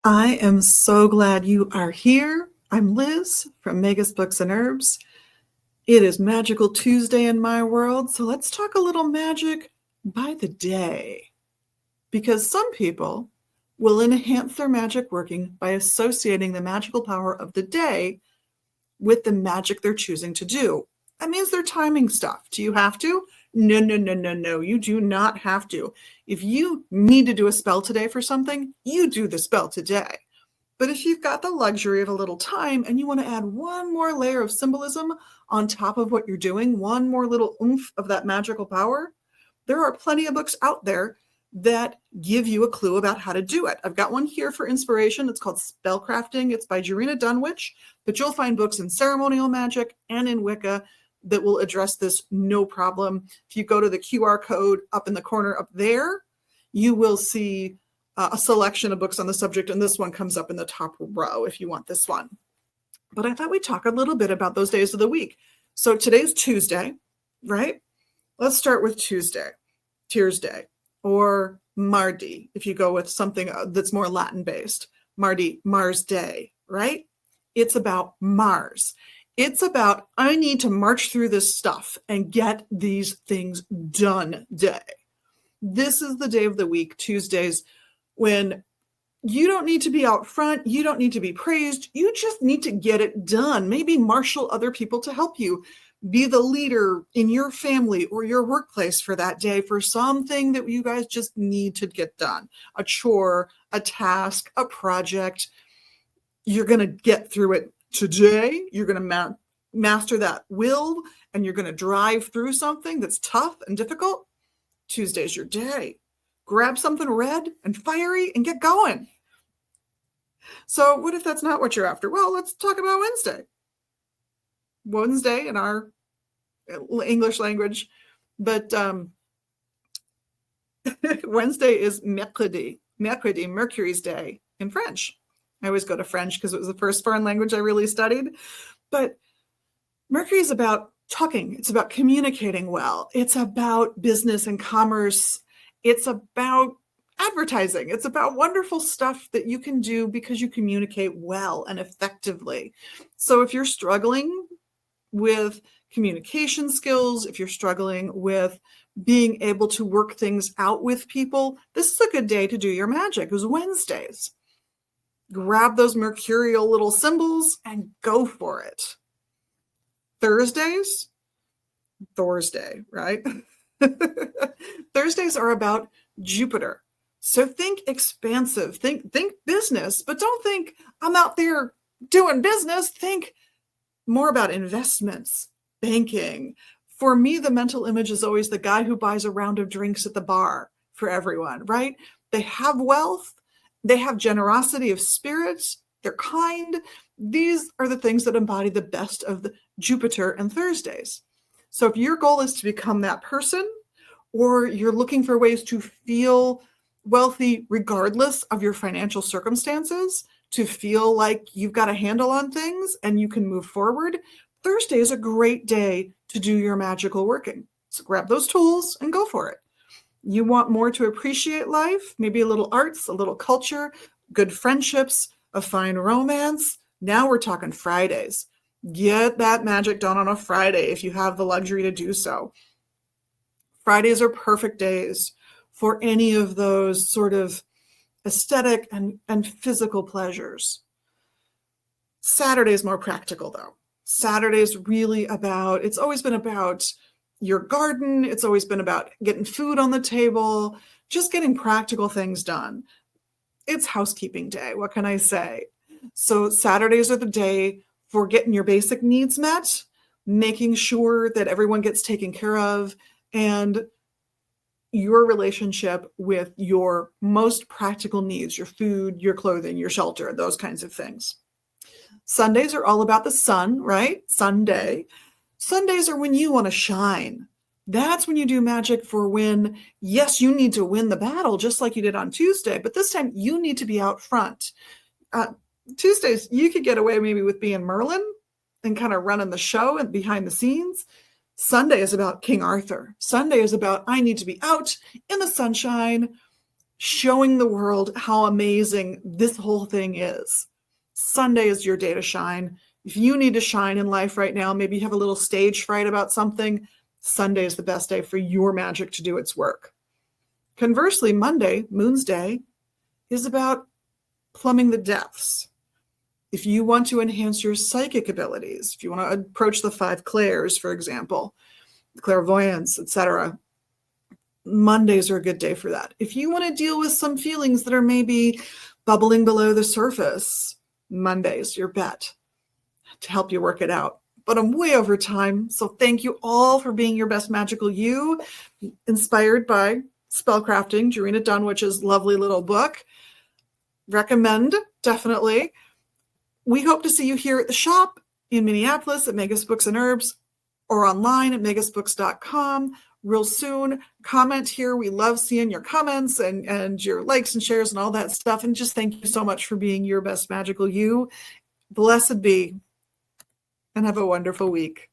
I am so glad you are here. I'm Liz from Megas Books and Herbs. It is Magical Tuesday in my world, so let's talk a little magic by the day. Because some people will enhance their magic working by associating the magical power of the day with the magic they're choosing to do. That means they're timing stuff. Do you have to? No, no, no, no, no. You do not have to. If you need to do a spell today for something, you do the spell today. But if you've got the luxury of a little time and you want to add one more layer of symbolism on top of what you're doing, one more little oomph of that magical power, there are plenty of books out there that give you a clue about how to do it. I've got one here for inspiration. It's called Spellcrafting. It's by Jarena Dunwich, but you'll find books in ceremonial magic and in Wicca that will address this no problem. If you go to the QR code up in the corner up there, you will see a selection of books on the subject, and this one comes up in the top row if you want this one. But I thought we'd talk a little bit about those days of the week. So today's Tuesday, right? Let's start with Tuesday, Tears Day, or Mardi, if you go with something that's more Latin-based. Mardi, Mars Day, right? It's about Mars. It's about, I need to march through this stuff and get these things done day. This is the day of the week, Tuesdays, when you don't need to be out front. You don't need to be praised. You just need to get it done. Maybe marshal other people to help you. Be the leader in your family or your workplace for that day for something that you guys just need to get done. A chore, a task, a project. You're going to get through it today. You're going to master that will, and you're going to drive through something that's tough and difficult. Tuesday's your day. Grab something red and fiery and get going. So what if that's not what you're after? Well, let's talk about Wednesday. Wednesday in our English language, but Wednesday is mercredi, Mercury's day in French. I always go to French because it was the first foreign language I really studied. But Mercury is about talking. It's about communicating well. It's about business and commerce. It's about advertising. It's about wonderful stuff that you can do because you communicate well and effectively. So if you're struggling with communication skills, if you're struggling with being able to work things out with people, this is a good day to do your magic. It was Wednesdays. Grab those mercurial little symbols and go for it. Thursdays, Thursday, right? Thursdays are about Jupiter. So think expansive, think business, but don't think I'm out there doing business. Think more about investments, banking. For me, the mental image is always the guy who buys a round of drinks at the bar for everyone, right? They have wealth. They have generosity of spirit. They're kind. These are the things that embody the best of the Jupiter and Thursdays. So if your goal is to become that person, or you're looking for ways to feel wealthy regardless of your financial circumstances, to feel like you've got a handle on things and you can move forward, Thursday is a great day to do your magical working. So grab those tools and go for it. You want more to appreciate life, maybe a little arts, a little culture, good friendships, a fine romance. Now we're talking Fridays. Get that magic done on a Friday if you have the luxury to do so. Fridays are perfect days for any of those sort of aesthetic and physical pleasures. Saturday is more practical, though. Saturday is really about, it's always been about your garden. It's always been about getting food on the table, just getting practical things done. It's housekeeping day. What can I say? So Saturdays are the day for getting your basic needs met, making sure that everyone gets taken care of, and your relationship with your most practical needs, your food, your clothing, your shelter, those kinds of things. Sundays are all about the sun, right? Sunday. Sundays are when you want to shine. That's when you do magic for when, yes, you need to win the battle just like you did on Tuesday, but this time you need to be out front. Tuesdays, you could get away maybe with being Merlin and kind of running the show and behind the scenes. Sunday is about King Arthur. Sunday is about, I need to be out in the sunshine, showing the world how amazing this whole thing is. Sunday is your day to shine. If you need to shine in life right now, maybe you have a little stage fright about something, Sunday is the best day for your magic to do its work. Conversely, Monday, Moon's Day, is about plumbing the depths. If you want to enhance your psychic abilities, if you want to approach the 5 clairs, for example, clairvoyance, etc., Mondays are a good day for that. If you want to deal with some feelings that are maybe bubbling below the surface, Monday's your bet to help you work it out. But I'm way over time, so thank you all for being your best magical you, inspired by Spellcrafting, Jarena Dunwich's lovely little book. Recommend, definitely. We hope to see you here at the shop in Minneapolis at Magus Books and Herbs, or online at magusbooks.com real soon. Comment here. We love seeing your comments and your likes and shares and all that stuff. And just thank you so much for being your best magical you. Blessed be, and have a wonderful week.